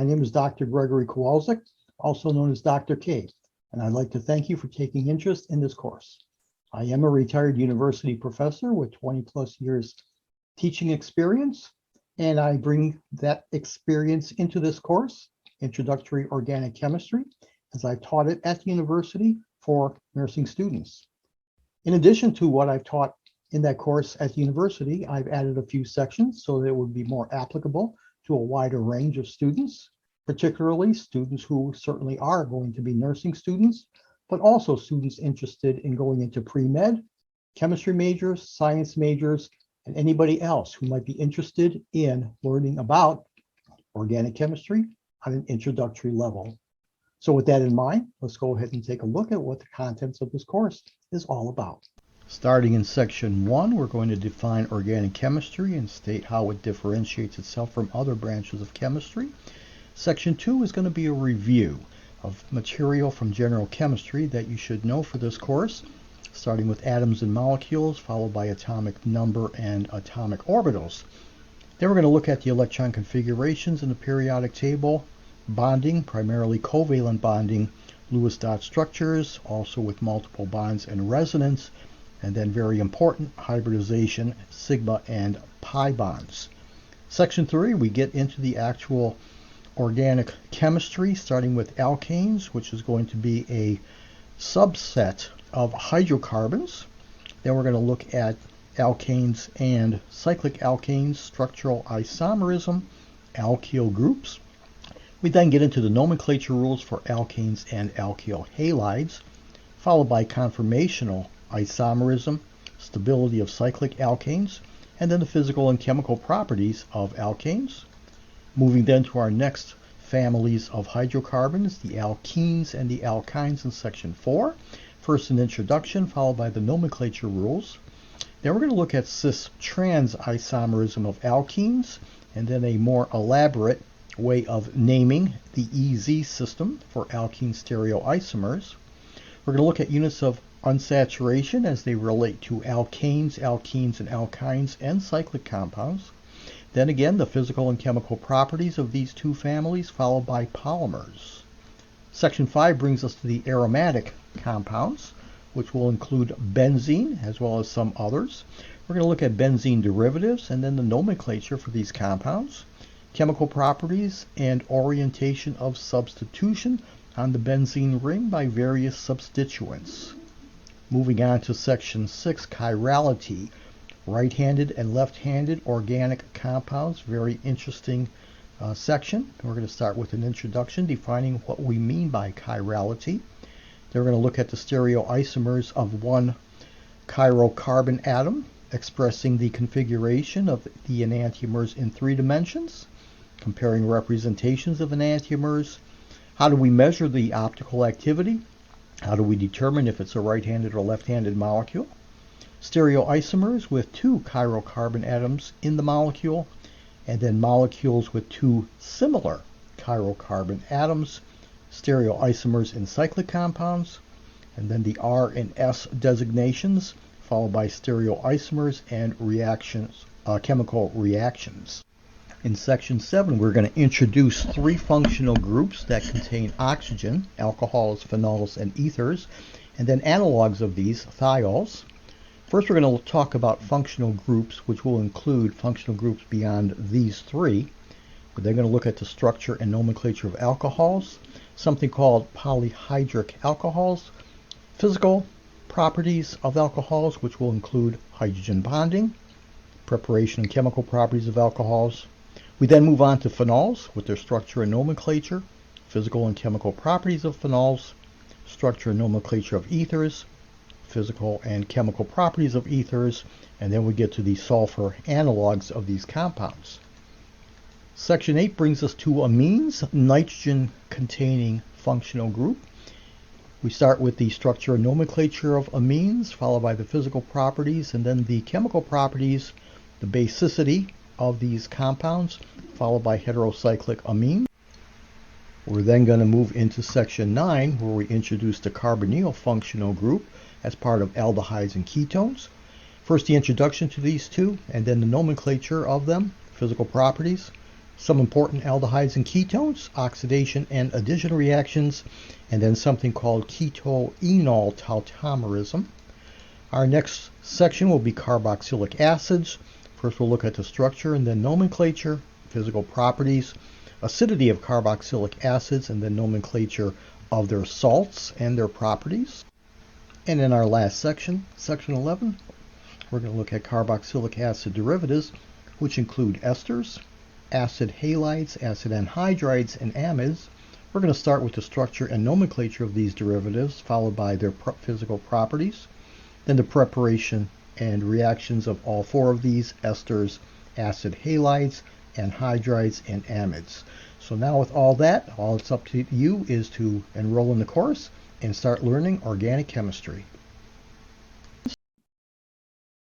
My name is Dr. Gregory Kowalczyk, also known as Dr. K, and I'd like to thank you for taking interest in this course. I am a retired university professor with 20 plus years teaching experience, and I bring that experience into this course, Introductory Organic Chemistry, as I taught it at the university for nursing students. In addition to what I've taught in that course at the university, I've added a few sections so that it would be more applicable to a wider range of students, particularly students who certainly are going to be nursing students, but also students interested in going into pre-med, chemistry majors, science majors, and anybody else who might be interested in learning about organic chemistry on an introductory level. So with that in mind, let's go ahead and take a look at what the contents of this course is all about. Starting in section 1, we're going to define organic chemistry and state how it differentiates itself from other branches of chemistry. Section 2 is going to be a review of material from general chemistry that you should know for this course, starting with atoms and molecules, followed by atomic number and atomic orbitals. Then we're going to look at the electron configurations in the periodic table, bonding, primarily covalent bonding, Lewis dot structures, also with multiple bonds and resonance, and then very important, hybridization, sigma and pi bonds. Section 3, we get into the actual organic chemistry, starting with alkanes, which is going to be a subset of hydrocarbons. Then we're going to look at alkanes and cyclic alkanes, structural isomerism, alkyl groups. We then get into the nomenclature rules for alkanes and alkyl halides, followed by conformational isomerism, stability of cyclic alkanes, and then the physical and chemical properties of alkanes. Moving then to our next families of hydrocarbons, the alkenes and the alkynes in section 4. First an introduction, followed by the nomenclature rules. Then we're going to look at cis-trans isomerism of alkenes, and then a more elaborate way of naming the EZ system for alkene stereoisomers. We're going to look at units of unsaturation as they relate to alkanes, alkenes, and alkynes and cyclic compounds. Then again, the physical and chemical properties of these two families, followed by polymers. Section 5 brings us to the aromatic compounds, which will include benzene as well as some others. We're going to look at benzene derivatives and then the nomenclature for these compounds, chemical properties, and orientation of substitution on the benzene ring by various substituents. Moving on to section 6, chirality, right-handed and left-handed organic compounds, very interesting section. We're going to start with an introduction defining what we mean by chirality. Then we're going to look at the stereoisomers of one chirocarbon atom, expressing the configuration of the enantiomers in 3 dimensions, comparing representations of enantiomers. How do we measure the optical activity? How do we determine if it's a right-handed or left-handed molecule? Stereoisomers with 2 chirocarbon atoms in the molecule, and then molecules with 2 similar chirocarbon atoms, stereoisomers in cyclic compounds, and then the R and S designations, followed by stereoisomers and reactions, chemical reactions. In section 7, we're going to introduce 3 functional groups that contain oxygen, alcohols, phenols, and ethers, and then analogs of these, thiols. First, we're going to talk about functional groups, which will include functional groups beyond these 3. We're then going to look at the structure and nomenclature of alcohols, something called polyhydric alcohols, physical properties of alcohols, which will include hydrogen bonding, preparation and chemical properties of alcohols. We then move on to phenols with their structure and nomenclature, physical and chemical properties of phenols, structure and nomenclature of ethers, physical and chemical properties of ethers, and then we get to the sulfur analogs of these compounds. Section 8 brings us to amines, nitrogen-containing functional group. We start with the structure and nomenclature of amines, followed by the physical properties, and then the chemical properties, the basicity of these compounds, followed by heterocyclic amines. We're then going to move into section 9, where we introduce the carbonyl functional group as part of aldehydes and ketones. First, the introduction to these two, and then the nomenclature of them, physical properties, some important aldehydes and ketones, oxidation and addition reactions, and then something called keto-enol tautomerism. Our next section will be carboxylic acids. First we'll look at the structure and then nomenclature, physical properties, acidity of carboxylic acids, and then nomenclature of their salts and their properties. And in our last section, section 11, we're going to look at carboxylic acid derivatives, which include esters, acid halides, acid anhydrides, and amides. We're going to start with the structure and nomenclature of these derivatives, followed by their physical properties, then the preparation and reactions of all four of these: esters, acid halides, anhydrides, and amides. So now with all that, all it's up to you is to enroll in the course and start learning organic chemistry.